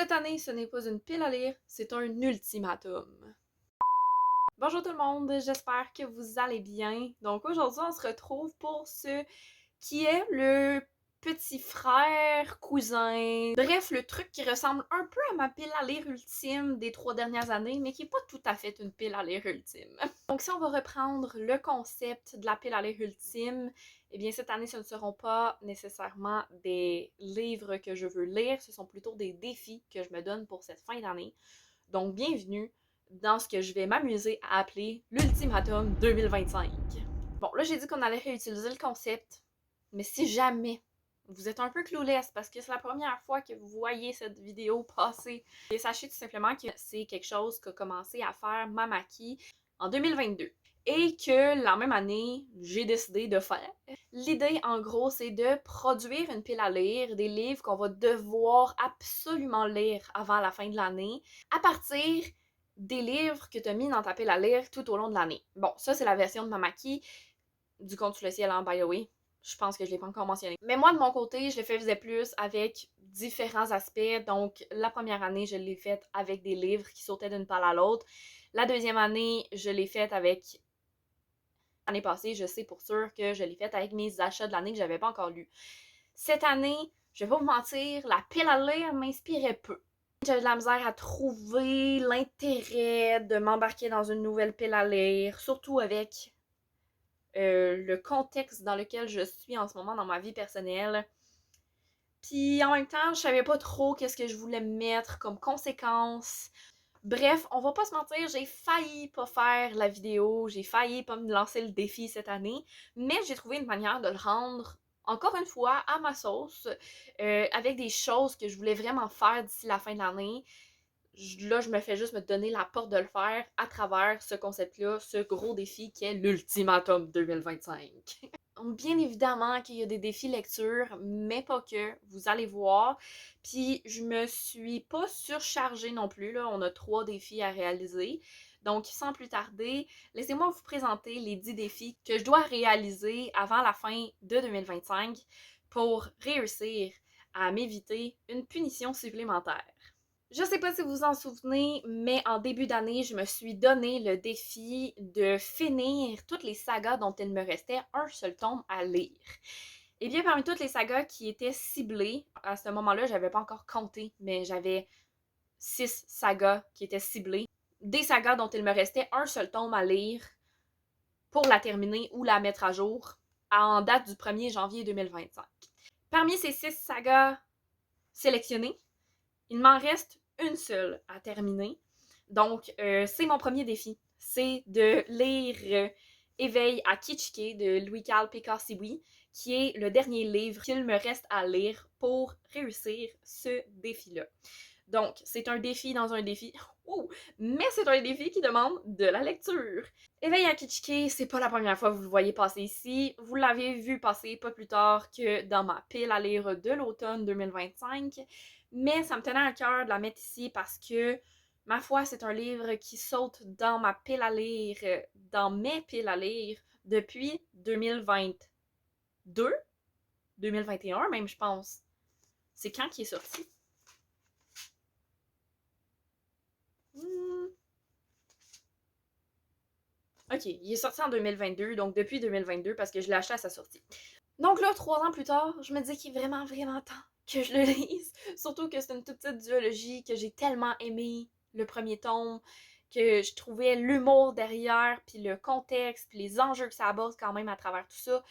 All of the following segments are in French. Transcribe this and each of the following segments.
Cette année, ce n'est pas une pile à lire, c'est un ultimatum. Bonjour tout le monde, j'espère que vous allez bien. Donc aujourd'hui, on se retrouve pour ce qui est le petit frère, cousin, bref, le truc qui ressemble un peu à ma pile à lire ultime des 3 dernières années, mais qui n'est pas tout à fait une pile à lire ultime. Donc si on va reprendre le concept de la pile à lire ultime, eh bien cette année, ce ne seront pas nécessairement des livres que je veux lire, ce sont plutôt des défis que je me donne pour cette fin d'année. Donc bienvenue dans ce que je vais m'amuser à appeler l'Ultimatum 2025. Bon, là j'ai dit qu'on allait réutiliser le concept, mais si jamais vous êtes un peu clueless parce que c'est la première fois que vous voyez cette vidéo passer, et sachez tout simplement que c'est quelque chose qu'a commencé à faire Mamaki en 2022 et que la même année, j'ai décidé de faire. L'idée, en gros, c'est de produire une pile à lire, des livres qu'on va devoir absolument lire avant la fin de l'année, à partir des livres que tu as mis dans ta pile à lire tout au long de l'année. Bon, ça, c'est la version de Mamaki du Conte sous le ciel, hein, by the way. Je pense que je ne l'ai pas encore mentionné. Mais moi, de mon côté, je le faisais plus avec différents aspects. Donc, la première année, je l'ai faite avec des livres qui sautaient d'une pile à l'autre. La deuxième année, je l'ai faite avec... L'année passée, je sais pour sûr que je l'ai faite avec mes achats de l'année que j'avais pas encore lus. Cette année, je vais pas vous mentir, la pile à lire m'inspirait peu. J'avais de la misère à trouver l'intérêt de m'embarquer dans une nouvelle pile à lire, surtout avec le contexte dans lequel je suis en ce moment dans ma vie personnelle. Puis en même temps, je savais pas trop qu'est-ce que je voulais mettre comme conséquence. Bref, on va pas se mentir, j'ai failli pas faire la vidéo, j'ai failli pas me lancer le défi cette année, mais j'ai trouvé une manière de le rendre, encore une fois, à ma sauce, avec des choses que je voulais vraiment faire d'ici la fin de l'année. Là, je me fais juste me donner la porte de le faire à travers ce concept-là, ce gros défi qui est l'Ultimatum 2025. Bien évidemment qu'il y a des défis lecture, mais pas que, vous allez voir. Puis je me suis pas surchargée non plus, là. On a 3 défis à réaliser. Donc sans plus tarder, laissez-moi vous présenter les 10 défis que je dois réaliser avant la fin de 2025 pour réussir à m'éviter une punition supplémentaire. Je sais pas si vous vous en souvenez, mais en début d'année, je me suis donné le défi de finir toutes les sagas dont il me restait un seul tome à lire. Et bien, parmi toutes les sagas qui étaient ciblées, à ce moment-là, j'avais pas encore compté, mais j'avais 6 sagas qui étaient ciblées. Des sagas dont il me restait un seul tome à lire pour la terminer ou la mettre à jour en date du 1er janvier 2025. Parmi ces 6 sagas sélectionnées, il m'en reste une seule à terminer. Donc, c'est mon premier défi. C'est de lire Éveil à Kichike de Louis-Carl Pécassiwi, qui est le dernier livre qu'il me reste à lire pour réussir ce défi-là. Donc, c'est un défi dans un défi. Mais c'est un défi qui demande de la lecture. Éveil à Kichike, c'est pas la première fois que vous le voyez passer ici. Vous l'avez vu passer pas plus tard que dans ma pile à lire de l'automne 2025. Mais ça me tenait à cœur de la mettre ici parce que, ma foi, c'est un livre qui saute dans ma pile à lire, dans mes piles à lire depuis 2022, 2021 même, je pense. C'est quand qu'il est sorti? Ok, il est sorti en 2022, donc depuis 2022, parce que je l'ai acheté à sa sortie. Donc là, 3 ans plus tard, je me dis qu'il est vraiment, vraiment temps que je le lise. Surtout que c'est une toute petite duologie, que j'ai tellement aimé le premier tome, que je trouvais l'humour derrière, puis le contexte, puis les enjeux que ça aborde quand même à travers tout ça,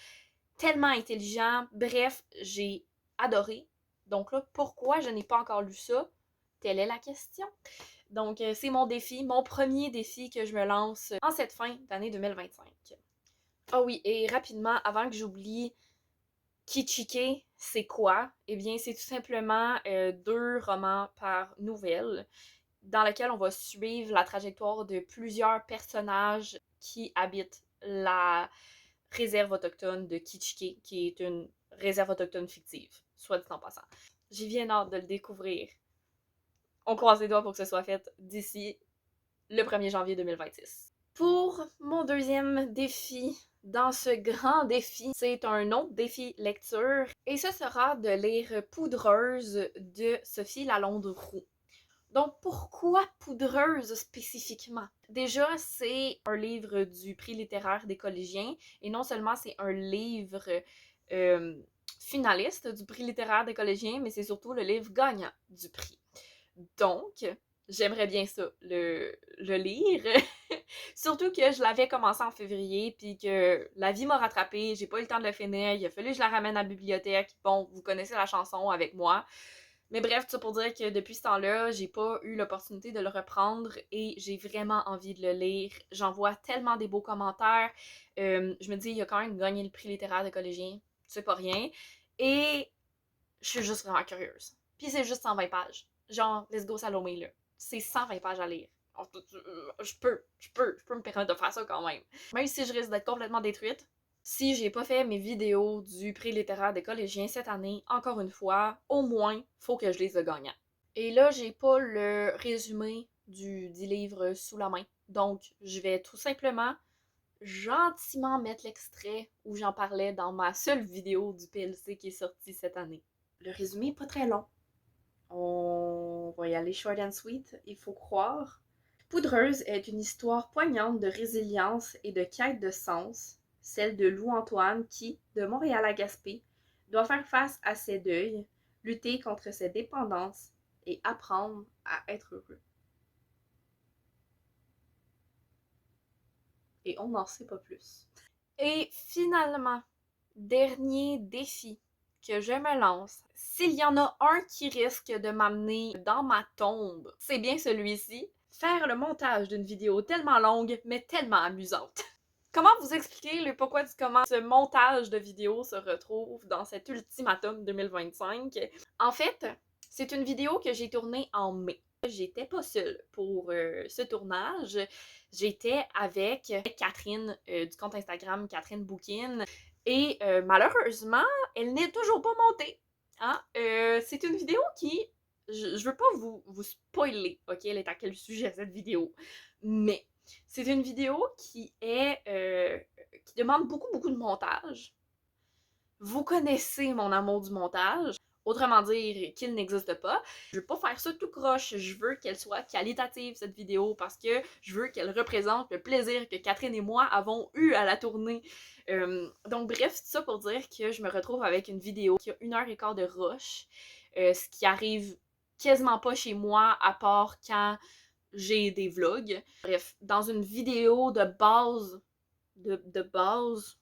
tellement intelligent. Bref, j'ai adoré. Donc là, pourquoi je n'ai pas encore lu ça? Telle est la question. Donc, c'est mon défi, mon premier défi que je me lance en cette fin d'année 2025. Ah oui, et rapidement, avant que j'oublie, Kichike, c'est quoi? Eh bien, c'est tout simplement 2 romans par nouvelle dans lesquels on va suivre la trajectoire de plusieurs personnages qui habitent la réserve autochtone de Kichike, qui est une réserve autochtone fictive, soit dit en passant. J'ai bien hâte de le découvrir. On croise les doigts pour que ce soit fait d'ici le 1er janvier 2026. Pour mon deuxième défi, dans ce grand défi, c'est un autre défi lecture et ce sera de lire Poudreuse de Sophie Lalonde-Roux. Donc, pourquoi Poudreuse spécifiquement? Déjà, c'est un livre du prix littéraire des collégiens, et non seulement c'est un livre euh, finaliste du prix littéraire des collégiens, mais c'est surtout le livre gagnant du prix. Donc, j'aimerais bien ça, le lire. Surtout que je l'avais commencé en février, puis que la vie m'a rattrapée, j'ai pas eu le temps de le finir, il a fallu que je la ramène à la bibliothèque. Bon, vous connaissez la chanson avec moi. Mais bref, tout ça pour dire que depuis ce temps-là, j'ai pas eu l'opportunité de le reprendre et j'ai vraiment envie de le lire. J'en vois tellement des beaux commentaires. Je me dis, il a quand même gagné le prix littéraire de collégien. C'est pas rien. Et je suis juste vraiment curieuse. Puis c'est juste 120 pages. Genre, let's go Salomé, là. C'est 120 pages à lire. Je peux me permettre de faire ça quand même. Même si je risque d'être complètement détruite, si j'ai pas fait mes vidéos du prix littéraire des collégiens cette année, encore une fois, au moins, faut que je les ai gagnants. Et là, j'ai pas le résumé du livre sous la main. Donc, je vais tout simplement gentiment mettre l'extrait où j'en parlais dans ma seule vidéo du PLC qui est sortie cette année. Le résumé est pas très long. On va y aller short and sweet, il faut croire. Poudreuse est une histoire poignante de résilience et de quête de sens, celle de Louis-Antoine qui, de Montréal à Gaspé, doit faire face à ses deuils, lutter contre ses dépendances et apprendre à être heureux. Et on n'en sait pas plus. Et finalement, dernier défi que je me lance, s'il y en a un qui risque de m'amener dans ma tombe, c'est bien celui-ci. Faire le montage d'une vidéo tellement longue, mais tellement amusante. Comment vous expliquer le pourquoi du comment ce montage de vidéo se retrouve dans cet ultimatum 2025? En fait, c'est une vidéo que j'ai tournée en mai. J'étais pas seule pour ce tournage. J'étais avec Catherine du compte Instagram Catherine Bouquin. Et malheureusement, elle n'est toujours pas montée. Hein? C'est une vidéo qui... Je veux pas vous spoiler, ok? Elle est à quel sujet cette vidéo. Mais c'est une vidéo qui est... qui demande beaucoup de montage. Vous connaissez mon amour du montage. Autrement dire, qu'il n'existe pas. Je veux pas faire ça tout croche. Je veux qu'elle soit qualitative, cette vidéo, parce que je veux qu'elle représente le plaisir que Catherine et moi avons eu à la tournée. Donc bref, c'est ça pour dire que je me retrouve avec une vidéo qui a 1h15 de rush. Ce qui arrive quasiment pas chez moi, à part quand j'ai des vlogs. Bref, dans une vidéo de base, de base,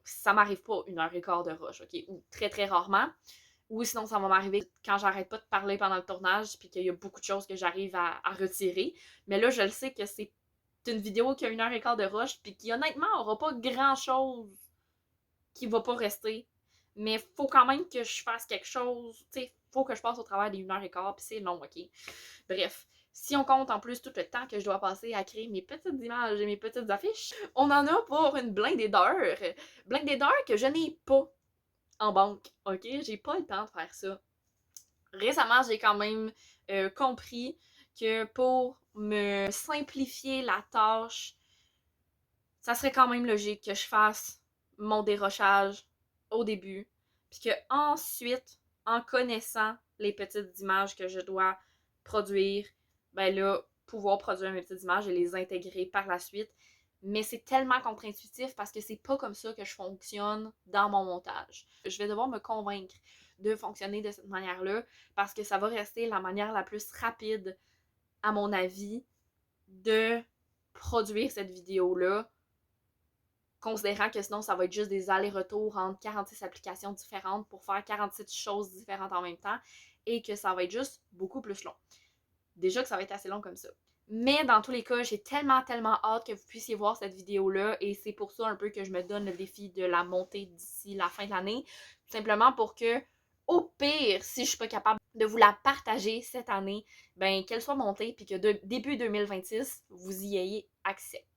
ça m'arrive pas 1h15 de rush, ok? Ou très rarement. Ou sinon, ça va m'arriver quand j'arrête pas de parler pendant le tournage puis qu'il y a beaucoup de choses que j'arrive à retirer. Mais là, je le sais que c'est une vidéo qui a 1h15 de rush puis qui, honnêtement, aura pas grand-chose qui va pas rester. Mais faut quand même que je fasse quelque chose. Tu sais, faut que je passe au travers des 1h15 puis c'est long, ok? Bref. Si on compte en plus tout le temps que je dois passer à créer mes petites images et mes petites affiches, on en a pour une blindée d'heures. Blindée d'heures que je n'ai pas en banque, ok? J'ai pas le temps de faire ça. Récemment, j'ai quand même compris que pour me simplifier la tâche, ça serait quand même logique que je fasse mon dérochage au début, puis que ensuite, en connaissant les petites images que je dois produire, ben là, pouvoir produire mes petites images et les intégrer par la suite. Mais c'est tellement contre-intuitif parce que c'est pas comme ça que je fonctionne dans mon montage. Je vais devoir me convaincre de fonctionner de cette manière-là parce que ça va rester la manière la plus rapide, à mon avis, de produire cette vidéo-là, considérant que sinon ça va être juste des allers-retours entre 46 applications différentes pour faire 47 choses différentes en même temps et que ça va être juste beaucoup plus long. Déjà que ça va être assez long comme ça. Mais dans tous les cas, j'ai tellement hâte que vous puissiez voir cette vidéo-là et c'est pour ça un peu que je me donne le défi de la monter d'ici la fin de l'année. Tout simplement pour que, au pire, si je suis pas capable de vous la partager cette année, ben qu'elle soit montée puis que début 2026, vous y ayez accès.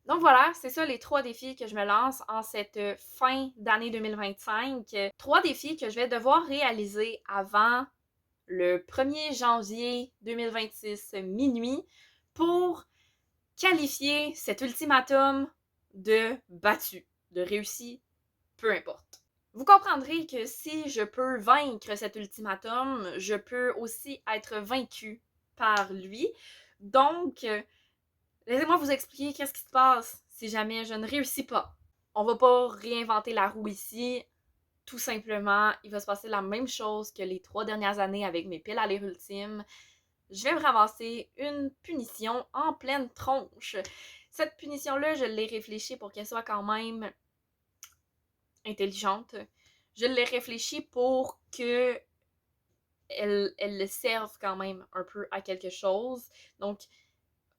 Donc voilà, c'est ça les 3 défis que je me lance en cette fin d'année 2025. 3 défis que je vais devoir réaliser avant le 1er janvier 2026 minuit pour qualifier cet ultimatum de battu, de réussi, peu importe. Vous comprendrez que si je peux vaincre cet ultimatum, je peux aussi être vaincue par lui. Donc, laissez-moi vous expliquer qu'est-ce qui se passe si jamais je ne réussis pas. On va pas réinventer la roue ici. Tout simplement, il va se passer la même chose que les 3 dernières années avec mes piles à lire ultimes. Je vais me ramasser une punition en pleine tronche. Cette punition-là, je l'ai réfléchie pour qu'elle soit quand même intelligente. Je l'ai réfléchie pour que elle le serve quand même un peu à quelque chose. Donc,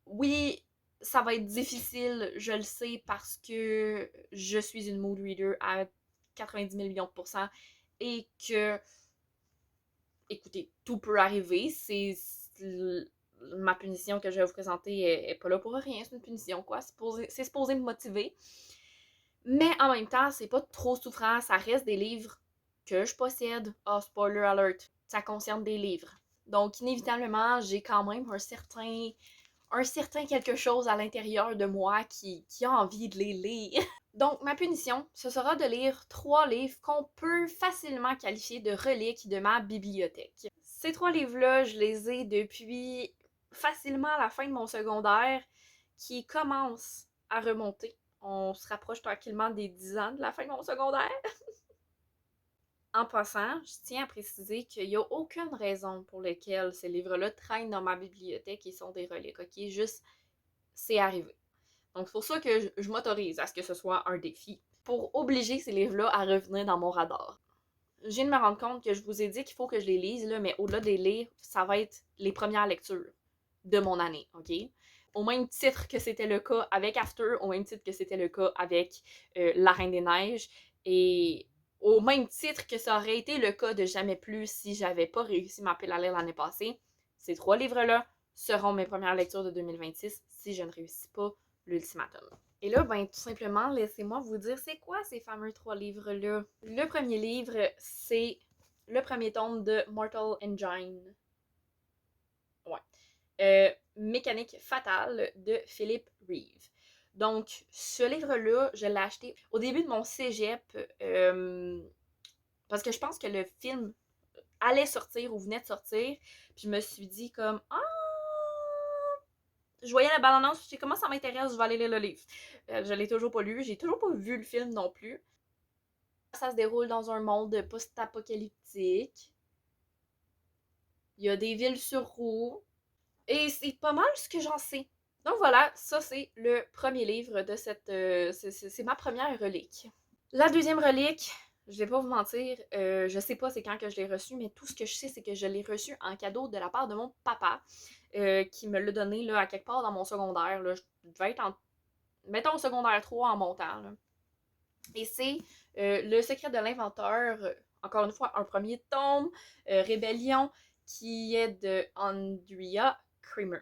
oui, ça va être difficile, je le sais, parce que je suis une mood reader à 90 millions de pourcents et que, écoutez, tout peut arriver. Ma punition que je vais vous présenter est pas là pour rien, c'est une punition, quoi. C'est supposé me motiver. Mais en même temps, c'est pas trop souffrant, ça reste des livres que je possède. Oh, spoiler alert, ça concerne des livres. Donc, inévitablement, j'ai quand même un certain quelque chose à l'intérieur de moi qui a envie de les lire. Donc, ma punition, ce sera de lire 3 livres qu'on peut facilement qualifier de reliques de ma bibliothèque. Ces 3 livres-là, je les ai depuis facilement à la fin de mon secondaire, qui commence à remonter. On se rapproche tranquillement des 10 ans de la fin de mon secondaire. En passant, je tiens à préciser qu'il n'y a aucune raison pour laquelle ces livres-là traînent dans ma bibliothèque et sont des reliques, ok? Juste, c'est arrivé. Donc, c'est pour ça que je m'autorise à ce que ce soit un défi, pour obliger ces livres-là à revenir dans mon radar. Je viens de me rendre compte que je vous ai dit qu'il faut que je les lise, là, mais au-delà des lire, ça va être les premières lectures de mon année, ok? Au même titre que c'était le cas avec After, au même titre que c'était le cas avec La Reine des Neiges, et au même titre que ça aurait été le cas de Jamais plus si j'avais pas réussi ma pile à lire l'année passée, ces 3 livres-là seront mes premières lectures de 2026 si je ne réussis pas l'ultimatum. Et là, ben, tout simplement, laissez-moi vous dire c'est quoi ces fameux 3 livres-là. Le premier livre, c'est le premier tome de Mortal Engine. Ouais. Mécanique fatale de Philip Reeve. Donc, ce livre-là, je l'ai acheté au début de mon cégep parce que je pense que le film allait sortir ou venait de sortir. Puis je me suis dit comme « Ah! » Je voyais la bande-annonce, je sais comment ça m'intéresse, je vais aller lire le livre. Je l'ai toujours pas lu, j'ai toujours pas vu le film non plus. Ça se déroule dans un monde post-apocalyptique. Il y a des villes sur roues. Et c'est pas mal ce que j'en sais. Donc voilà, ça c'est le premier livre de cette... c'est ma première relique. La deuxième relique, je vais pas vous mentir, je sais pas c'est quand que je l'ai reçu, mais tout ce que je sais, c'est que je l'ai reçu en cadeau de la part de mon papa, qui me l'a donné là, à quelque part dans mon secondaire. Là. Je devais être mettons au secondaire 3 en montant. Là. Et c'est Le secret de l'inventeur, encore une fois, un premier tome, Rébellion, qui est de Andrea Cremer.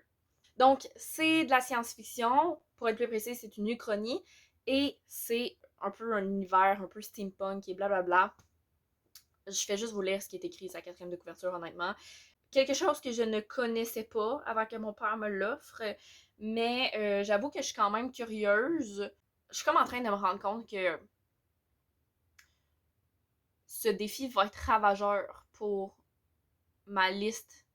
Donc, c'est de la science-fiction. Pour être plus précis, c'est une uchronie. Et c'est un peu un univers un peu steampunk et blablabla. Je fais juste vous lire ce qui est écrit, sa 4e de couverture, honnêtement. Quelque chose que je ne connaissais pas avant que mon père me l'offre. Mais j'avoue que je suis quand même curieuse. Je suis comme en train de me rendre compte que ce défi va être ravageur pour ma liste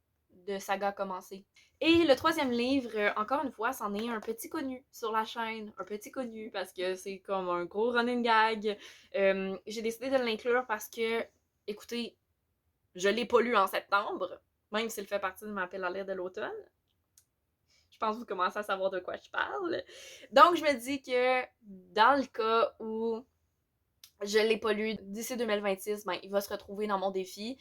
de sagas commencées. Et le 3e livre, encore une fois, c'en est un petit connu sur la chaîne. Un petit connu parce que c'est comme un gros running gag. J'ai décidé de l'inclure parce que, écoutez, je l'ai pas lu en septembre, même s'il fait partie de ma pile à lire de l'automne. Je pense que vous commencez à savoir de quoi je parle. Donc, je me dis que dans le cas où je l'ai pas lu d'ici 2026, ben, il va se retrouver dans mon défi.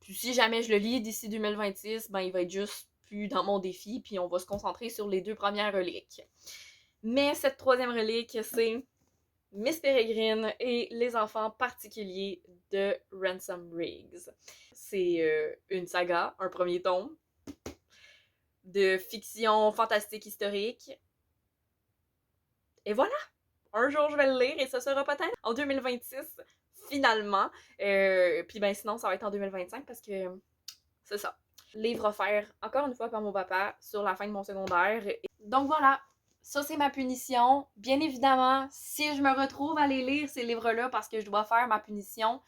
Puis si jamais je le lis d'ici 2026, ben, il va être juste plus dans mon défi, puis on va se concentrer sur les 2 premières reliques. Mais cette 3e relique, c'est Miss Peregrine et les enfants particuliers de Ransom Riggs. C'est une saga, un premier tome, de fiction fantastique historique. Et voilà! Un jour, je vais le lire et ce sera peut-être en 2026, finalement. Puis ben sinon, ça va être en 2025 parce que c'est ça. Livre offert, encore une fois, par mon papa sur la fin de mon secondaire. Donc voilà, ça c'est ma punition. Bien évidemment, si je me retrouve à aller lire ces livres-là parce que je dois faire ma punition,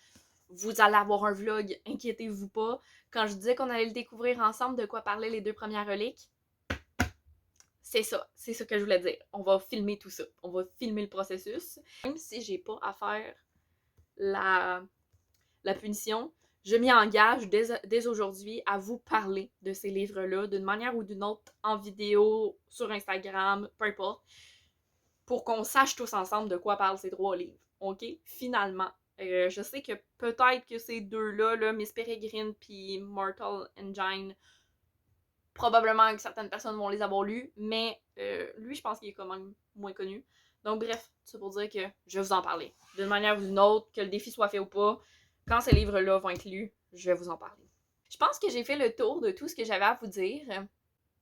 vous allez avoir un vlog, inquiétez-vous pas. Quand je disais qu'on allait le découvrir ensemble, de quoi parlaient les 2 premières reliques, c'est ça que je voulais dire. On va filmer tout ça, on va filmer le processus. Même si j'ai pas à faire la punition, je m'y engage dès aujourd'hui à vous parler de ces livres-là, d'une manière ou d'une autre, en vidéo, sur Instagram, peu importe, pour qu'on sache tous ensemble de quoi parlent ces 3 livres. OK? Finalement. Je sais que peut-être que ces 2-là, là, Miss Peregrine puis Mortal Engine, probablement que certaines personnes vont les avoir lus, mais lui, je pense qu'il est quand même moins connu. Donc bref, c'est pour dire que je vais vous en parler. D'une manière ou d'une autre, que le défi soit fait ou pas, quand ces livres-là vont être lus, je vais vous en parler. Je pense que j'ai fait le tour de tout ce que j'avais à vous dire.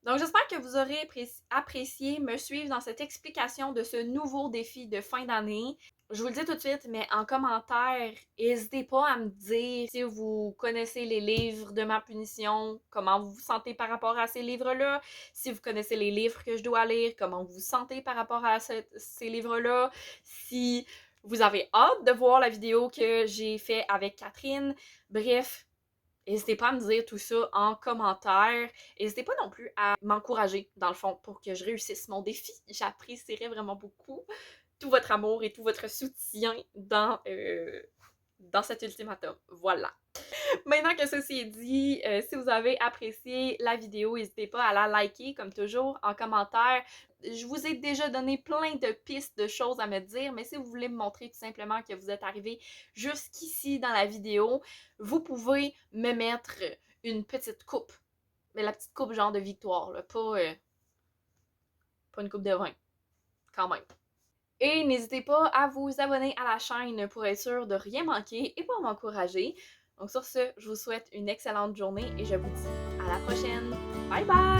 Donc j'espère que vous aurez apprécié me suivre dans cette explication de ce nouveau défi de fin d'année. Je vous le dis tout de suite, mais en commentaire, n'hésitez pas à me dire si vous connaissez les livres de ma punition, comment vous vous sentez par rapport à ces livres-là, si vous connaissez les livres que je dois lire, comment vous vous sentez par rapport à ces livres-là, si vous avez hâte de voir la vidéo que j'ai fait avec Catherine. Bref, n'hésitez pas à me dire tout ça en commentaire. N'hésitez pas non plus à m'encourager, dans le fond, pour que je réussisse mon défi. J'apprécierais vraiment beaucoup tout votre amour et tout votre soutien dans cet ultimatum. Voilà. Maintenant que ceci est dit, si vous avez apprécié la vidéo, n'hésitez pas à la liker, comme toujours, en commentaire. Je vous ai déjà donné plein de pistes de choses à me dire, mais si vous voulez me montrer tout simplement que vous êtes arrivé jusqu'ici dans la vidéo, vous pouvez me mettre une petite coupe. Mais la petite coupe genre de victoire, là, pas une coupe de vin. Quand même. Et n'hésitez pas à vous abonner à la chaîne pour être sûr de rien manquer et pour m'encourager. Donc sur ce, je vous souhaite une excellente journée et je vous dis à la prochaine. Bye bye!